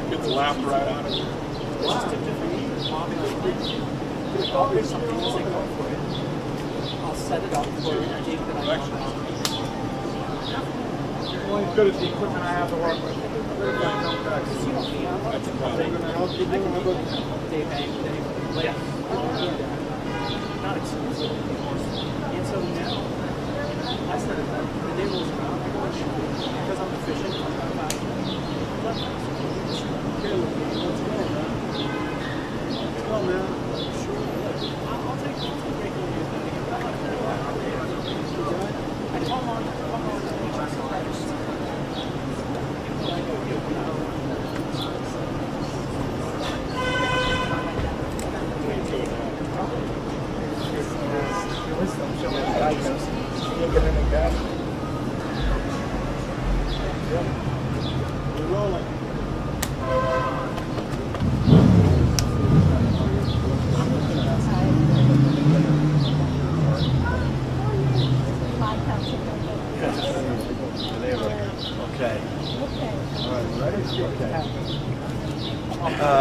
Gets laughed right out of it. I'll set it up for a date that I want. Only as good as the equipment I have to work with. That's a problem. They bang, like, not exclusive. And so now, I said the day rolls around, I go and shoot because I'm efficient. I'm not fast. Well, man, sure. I'll take regular use. I come on.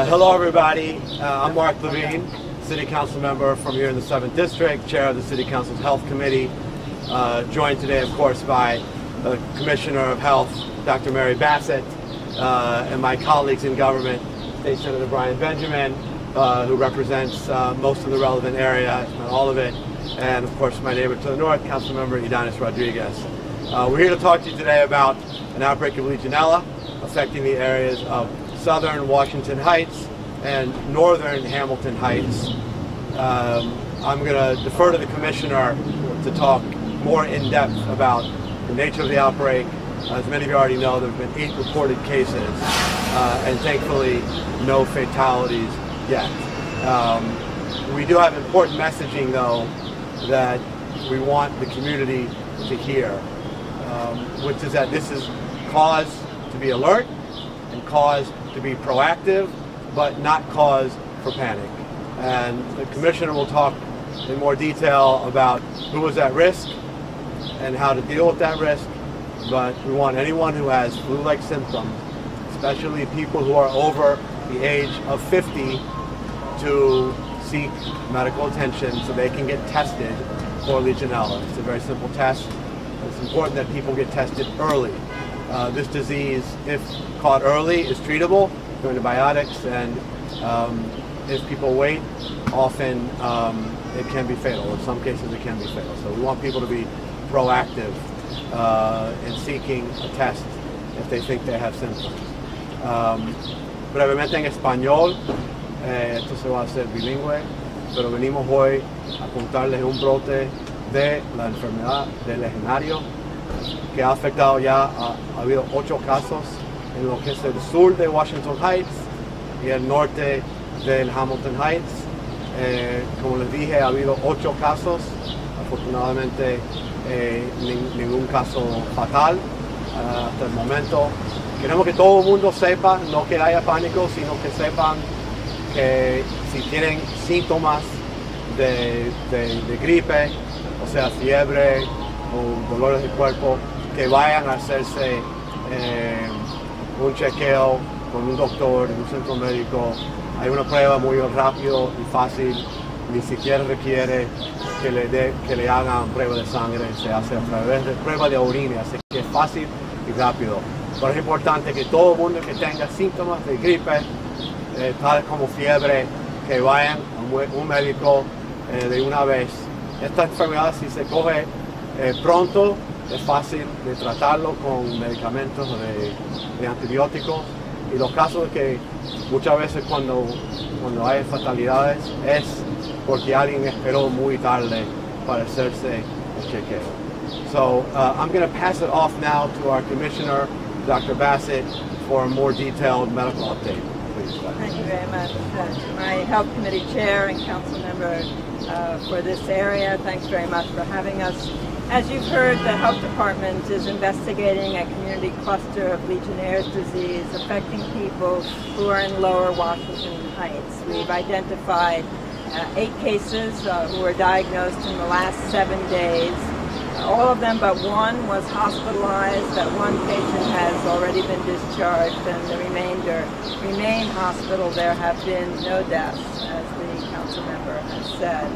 Hello everybody, I'm Mark Levine, City Council member from here in the 7th District, Chair of the City Council's Health Committee, joined today of course by the Commissioner of Health, Dr. Mary Bassett, and my colleagues in government, State Senator Brian Benjamin, who represents most of the relevant area, if not all of it, and of course my neighbor to the north, Councilmember Ydanis Rodriguez. We're here to talk to you today about an outbreak of Legionella affecting the areas of southern Washington Heights and northern Hamilton Heights. I'm going to defer to the Commissioner to talk more in depth about the nature of the outbreak. As many of you already know, there have been 8 reported cases and thankfully no fatalities yet. We do have important messaging though that we want the community to hear, which is that this is cause to be alert and cause to be proactive, but not cause for panic. And the Commissioner will talk in more detail about who is at risk and how to deal with that risk, but we want anyone who has flu-like symptoms, especially people who are over the age of 50, to seek medical attention so they can get tested for Legionella. It's a very simple test. It's important that people get tested early. This disease, if caught early, is treatable through antibiotics, and if people wait, often it can be fatal. In some cases, it can be fatal. So we want people to be proactive in seeking a test if they think they have symptoms. Brevemente en español, esto se va a hacer bilingüe, pero venimos hoy a contarles un brote de la enfermedad de Legionnaires que ha afectado ya, ha habido 8 casos en lo que es el sur de Washington Heights y el norte del Hamilton Heights. Como les dije, ha habido 8 casos, afortunadamente ningún caso fatal hasta el momento. Queremos que todo el mundo sepa, no que haya pánico, sino que sepan que si tienen síntomas de gripe, o sea, fiebre o dolores de cuerpo, que vayan a hacerse un chequeo con un doctor en un centro médico. Hay una prueba muy rápido y fácil, ni siquiera requiere que le hagan prueba de sangre, se hace a través de prueba de orina, así que es fácil y rápido. Pero es importante que todo el mundo que tenga síntomas de gripe, tal como fiebre, que vayan a un médico de una vez. Esta enfermedad, si se coge pronto, es fácil de tratarlo con medicamentos de antibióticos, y los casos de que muchas veces cuando hay fatalidades es porque alguien esperó muy tarde para hacerse el chequeo. So I'm going to pass it off now to our Commissioner, Dr. Bassett, for a more detailed medical update. Please. Thank you very much. My Health Committee Chair and Council Member for this area, thanks very much for having us. As you've heard, the health department is investigating a community cluster of Legionnaires' disease affecting people who are in lower Washington Heights. We've identified 8 cases who were diagnosed in the last 7 days. All of them but one was hospitalized. That one patient has already been discharged, and the remainder remain hospital. There have been no deaths, as the council member has said.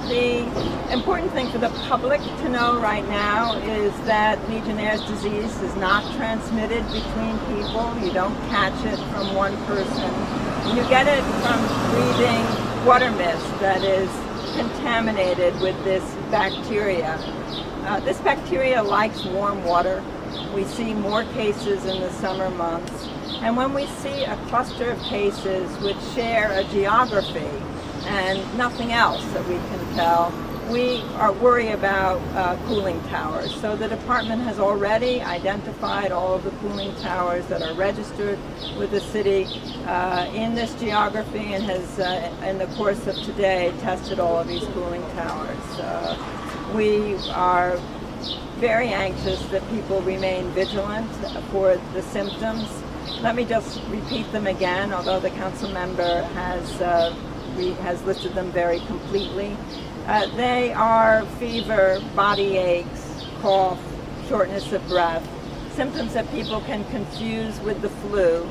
The important thing for the public to know right now is that Legionnaire's disease is not transmitted between people. You don't catch it from one person. You get it from breathing water mist that is contaminated with this bacteria. This bacteria likes warm water. We see more cases in the summer months. And when we see a cluster of cases which share a geography and nothing else that we can tell, we are worried about cooling towers. So the department has already identified all of the cooling towers that are registered with the city in this geography, and has, in the course of today, tested all of these cooling towers. We are very anxious that people remain vigilant for the symptoms. Let me just repeat them again, although the council member has listed them very completely. They are fever, body aches, cough, shortness of breath, symptoms that people can confuse with the flu.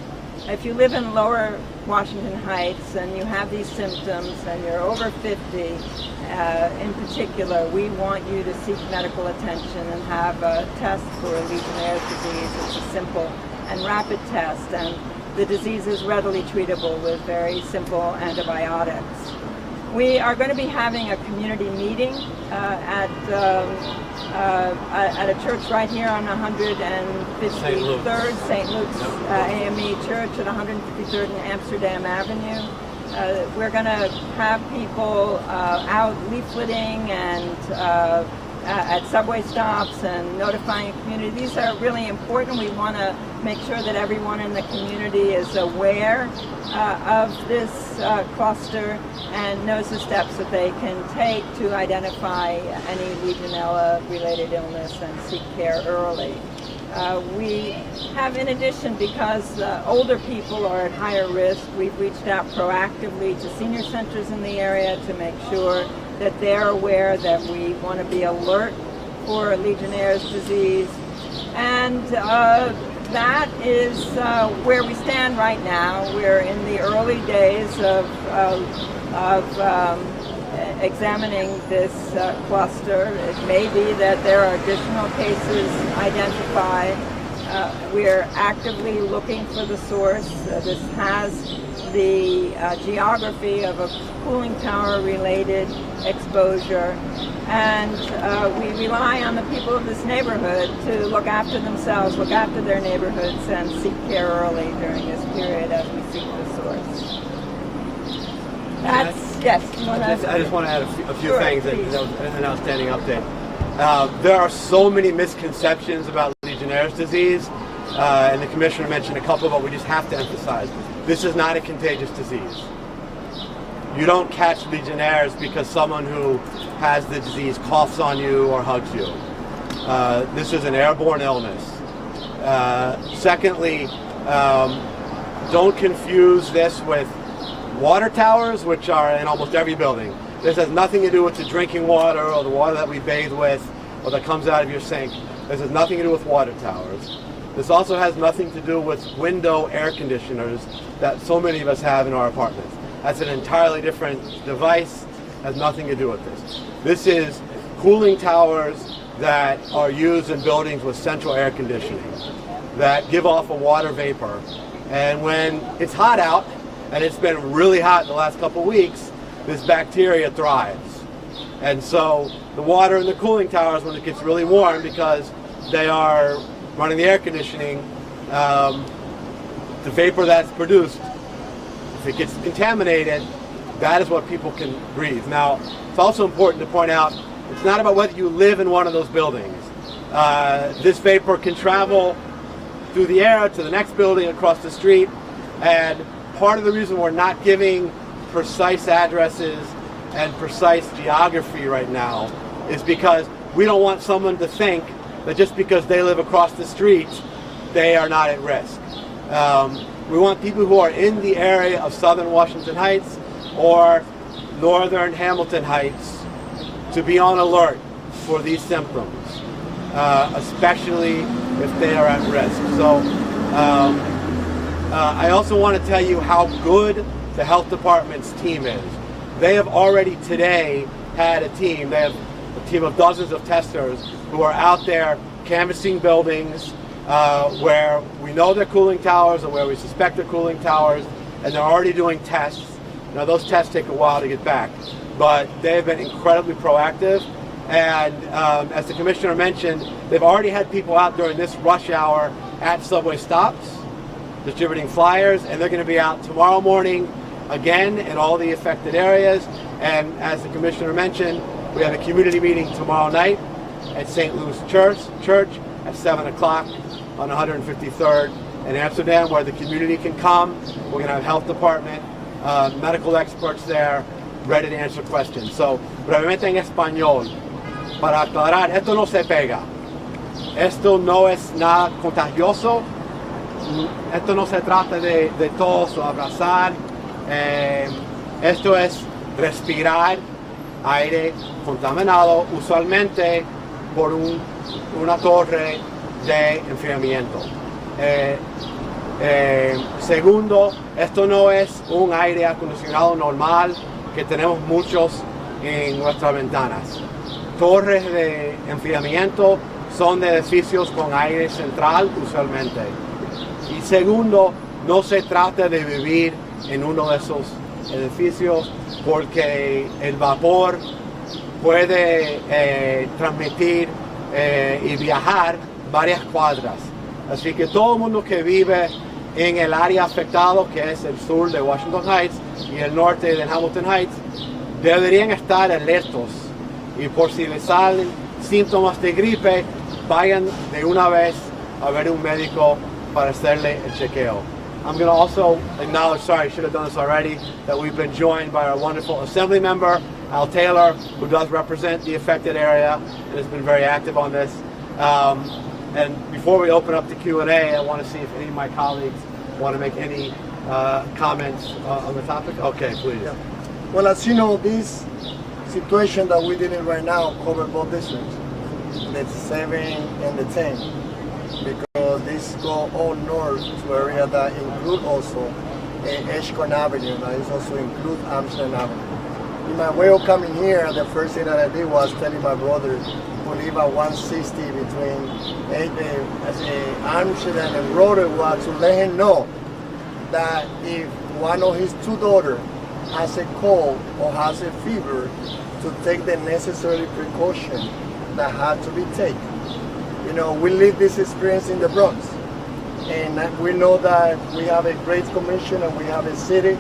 If you live in lower Washington Heights and you have these symptoms and you're over 50, in particular, we want you to seek medical attention and have a test for Legionnaire's disease. It's a simple and rapid test, and the disease is readily treatable with very simple antibiotics. We are going to be having a community meeting at a church right here on 153rd, St. Luke's AME Church at 153rd and Amsterdam Avenue. We're going to have people out leafleting and at subway stops and notifying the community. These are really important. We want to make sure that everyone in the community is aware of this cluster and knows the steps that they can take to identify any Legionella-related illness and seek care early. We have, in addition, because older people are at higher risk, we've reached out proactively to senior centers in the area to make sure that they're aware that we want to be alert for Legionnaire's disease. And that is where we stand right now. We're in the early days of examining this cluster. It may be that there are additional cases identified. We're actively looking for the source. This has the geography of a cooling tower related exposure, and we rely on the people of this neighborhood to look after themselves, look after their neighborhoods, and seek care early during this period as we seek the source. That's, yes. I just want to add a few Sure, things, and that was an outstanding update. There are so many misconceptions about Legionnaire's disease, and the commissioner mentioned a couple, but we just have to emphasize, this is not a contagious disease. You don't catch Legionnaires because someone who has the disease coughs on you or hugs you. This is an airborne illness. Secondly, don't confuse this with water towers, which are in almost every building. This has nothing to do with the drinking water or the water that we bathe with or that comes out of your sink. This has nothing to do with water towers. This also has nothing to do with window air conditioners that so many of us have in our apartments. That's an entirely different device, has nothing to do with this. This is cooling towers that are used in buildings with central air conditioning that give off a water vapor. And when it's hot out, and it's been really hot the last couple of weeks, this bacteria thrives. And so the water in the cooling towers, when it gets really warm, because they are running the air conditioning, the vapor that's produced, if it gets contaminated, that is what people can breathe. Now, it's also important to point out, it's not about whether you live in one of those buildings. This vapor can travel through the air to the next building across the street, and part of the reason we're not giving precise addresses and precise geography right now is because we don't want someone to think that just because they live across the street, they are not at risk. We want people who are in the area of southern Washington Heights or northern Hamilton Heights to be on alert for these symptoms, especially if they are at risk. So I also want to tell you how good the health department's team is. They have already today had a team. They have a team of dozens of testers who are out there canvassing buildings where we know they're cooling towers or where we suspect they're cooling towers, and they're already doing tests. Now those tests take a while to get back, but they've been incredibly proactive. And as the commissioner mentioned, they've already had people out during this rush hour at subway stops distributing flyers, and they're going to be out tomorrow morning again in all the affected areas. And as the commissioner mentioned, we have a community meeting tomorrow night at St. Louis Church at 7 o'clock on 153rd in Amsterdam, where the community can come. We're going to have health department, medical experts there, ready to answer questions. So, brevemente en español, para aclarar, esto no se pega. Esto no es nada contagioso. Esto no se trata de tos o abrazar. Esto es respirar aire contaminado, usualmente por una torre de enfriamiento. Segundo, esto no es un aire acondicionado normal que tenemos muchos en nuestras ventanas. Torres de enfriamiento son de edificios con aire central usualmente. Y segundo, no se trata de vivir en uno de esos edificios porque el vapor puede transmitir y viajar varias cuadras. Así que todo el mundo que vive en el área afectado, que es el sur de Washington Heights y el norte de Hamilton Heights, deberían estar alertos. Y por si les salen síntomas de gripe, vayan de una vez a ver un médico para hacerle el chequeo. I'm going to also acknowledge, sorry, I should have done this already, that we've been joined by our wonderful Assembly member, Al Taylor, who does represent the affected area and has been very active on this. And before we open up the Q&A, I want to see if any of my colleagues want to make any comments on the topic. Okay, please. Yeah. Well, as you know, this situation that we're dealing right now covers both districts, the 7 and the 10, because this go all north to area that include also Edgecombe Avenue, that is also include Amsterdam Avenue. In my way of coming here, the first thing that I did was telling my brother who live at 160 between Amsterdam and Rotterdam to let him know that if one of his 2 daughters has a cold or has a fever, to take the necessary precaution that had to be taken. You know, we live this experience in the Bronx, and we know that we have a great commission and we have a city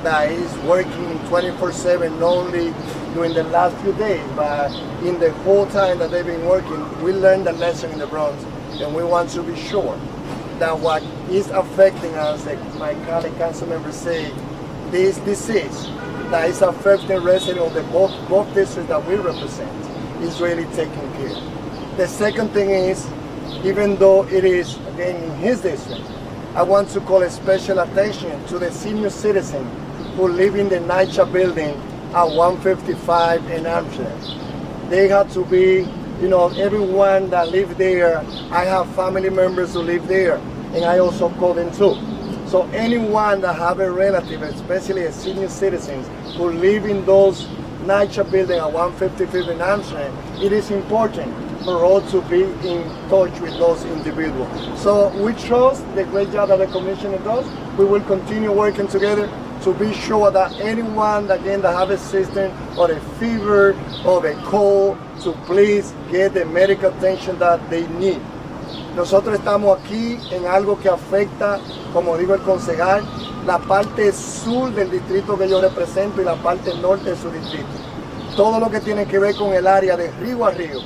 that is working 24/7, not only during the last few days, but in the whole time that they've been working. We learned the lesson in the Bronx, and we want to be sure that what is affecting us, like my colleague council members say, this disease that is affecting residents of the both districts that we represent is really taken care. The second thing is, even though it is again in his district, I want to call a special attention to the senior citizens who live in the NYCHA building at 155 in Amsterdam. They have to be, you know, everyone that live there. I have family members who live there, and I also call them too. So anyone that have a relative, especially a senior citizens who live in those NYCHA building at 155 in Amsterdam, it is important for all to be in touch with those individuals. So we trust the great job that the commissioner does. We will continue working together to be sure that anyone again that have a system or a fever or a cold, to please get the medical attention that they need. Nosotros estamos aquí en algo que afecta, como dijo el concejal, la parte sur del distrito que yo represento y la parte norte de su distrito. Todo lo que tiene que ver con el área de río a río,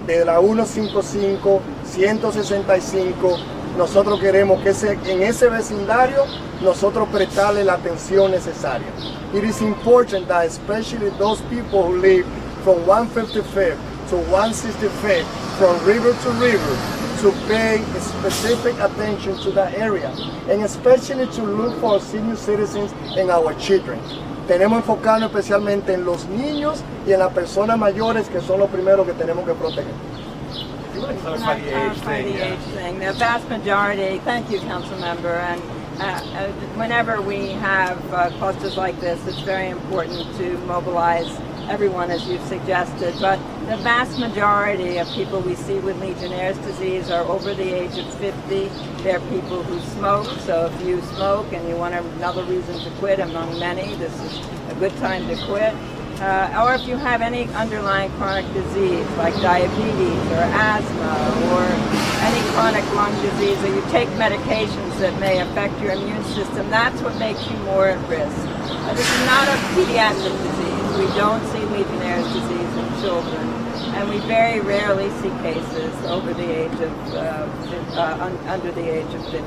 de la 155, 165, nosotros queremos que en ese vecindario nosotros prestarle la atención necesaria. It is important that especially those people who live from 155 to 165th from river to river to pay specific attention to that area, and especially to look for senior citizens and our children. Tenemos enfocarnos especialmente en los niños y en las personas mayores, que son los primeros que tenemos que proteger. If you want to clarify the age thing, The vast majority, thank you, council member, and whenever we have clusters like this, it's very important to mobilize everyone, as you've suggested, but the vast majority of people we see with Legionnaires' disease are over the age of 50. They're people who smoke, so if you smoke and you want another reason to quit, among many, this is a good time to quit. Or if you have any underlying chronic disease like diabetes or asthma or any chronic lung disease, or you take medications that may affect your immune system, that's what makes you more at risk. This is not a pediatric disease. We don't see Legionnaires' disease in children, and we very rarely see cases over the age of under the age of 50.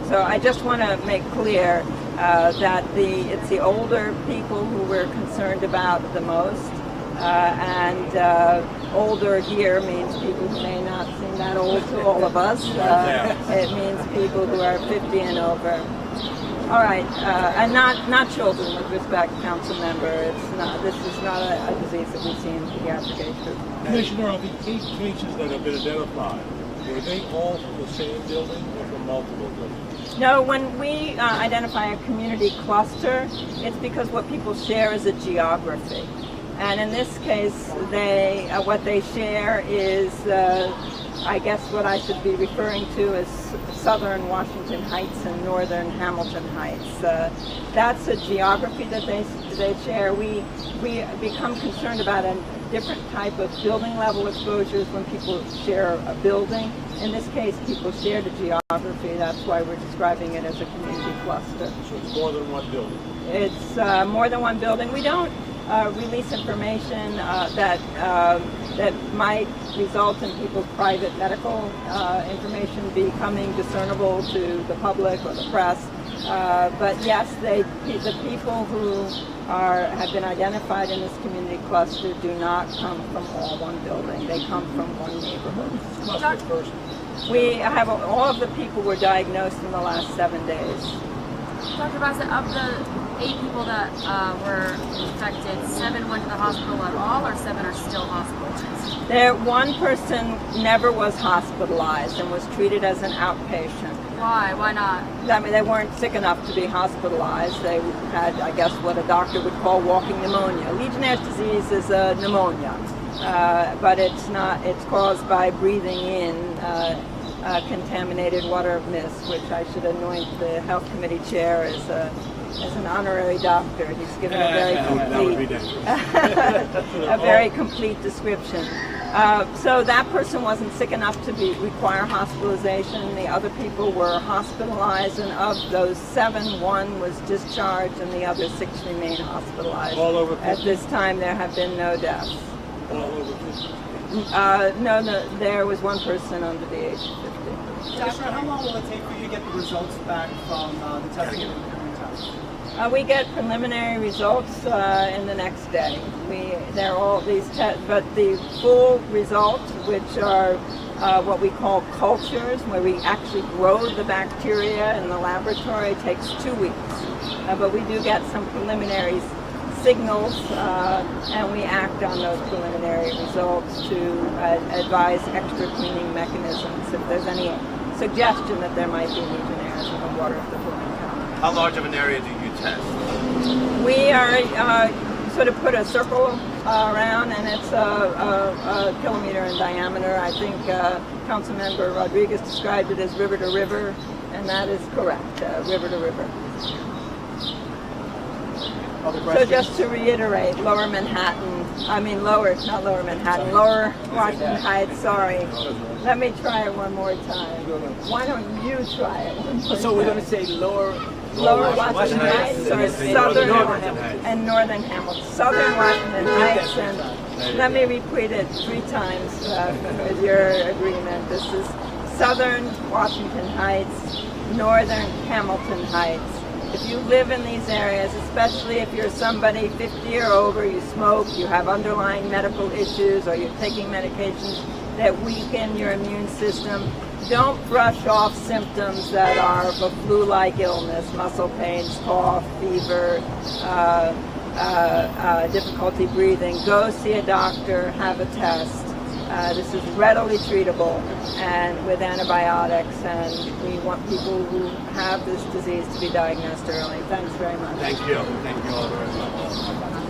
So I just want to make clear that it's the older people who we're concerned about the most, and older here means people who may not seem that old to all of us. It means people who are 50 and over. All right, and not children, with respect, council member. It's not. This is not a disease that we see in pediatric age group. Commissioner, of the 8 cases that have been identified, were they all from the same building or from multiple buildings? No, when we identify a community cluster, it's because what people share is a geography. And in this case, what they share is, I guess what I should be referring to as southern Washington Heights and northern Hamilton Heights. That's a geography that they share. We become concerned about a different type of building level exposures when people share a building. In this case, people share the geography. That's why we're describing it as a community cluster. So it's more than one building? It's more than one building. We don't release information that might result in people's private medical information becoming discernible to the public or the press. But yes, the people who have been identified in this community cluster do not come from all one building. They come from one neighborhood. We have all of the people were diagnosed in the last 7 days. Dr. Bassett, of the 8 people that were infected, 7 went to the hospital at all, or 7 are still hospitalized? One person never was hospitalized and was treated as an outpatient. Why? Why not? I mean, they weren't sick enough to be hospitalized. They had, I guess, what a doctor would call walking pneumonia. Legionnaires' disease is a pneumonia, but it's not. It's caused by breathing in contaminated water mist, which I should anoint the health committee chair as an honorary doctor. He's given a very complete description. So that person wasn't sick enough to require hospitalization. The other people were hospitalized, and of those 7, 1 was discharged, and the other 6 remain hospitalized. All over 50? At this time, there have been no deaths. All over 50? No, there was 1 person under the age of 50. Doctor, how long will it take for you to get the results back from the testing and the test? We get preliminary results in the next day. They're all these tests, but the full results, which are what we call cultures, where we actually grow the bacteria in the laboratory, takes 2 weeks. But we do get some preliminary signals, and we act on those preliminary results to advise extra cleaning mechanisms if there's any suggestion that there might be Legionnaires in the water of the drinking fountain. how large of an area do you test? We are sort of put a circle around, and it's a kilometer in diameter. I think Councilmember Rodriguez described it as river to river, and that is correct, river to river. So just to reiterate, Lower Washington Heights, sorry. Let me try it one more time. Why don't you try it? So we're going to say lower Washington Heights, or southern and northern Hamilton. Southern Washington Heights, and let me repeat it 3 times with your agreement. This is southern Washington Heights, northern Hamilton Heights, if you live in these areas, especially if you're somebody 50 or over, you smoke, you have underlying medical issues, or you're taking medications that weaken your immune system, don't brush off symptoms that are of a flu-like illness, muscle pains, cough, fever, difficulty breathing. Go see a doctor, have a test. This is readily treatable and with antibiotics, and we want people who have this disease to be diagnosed early. Thanks very much. Thank you. Thank you all very much.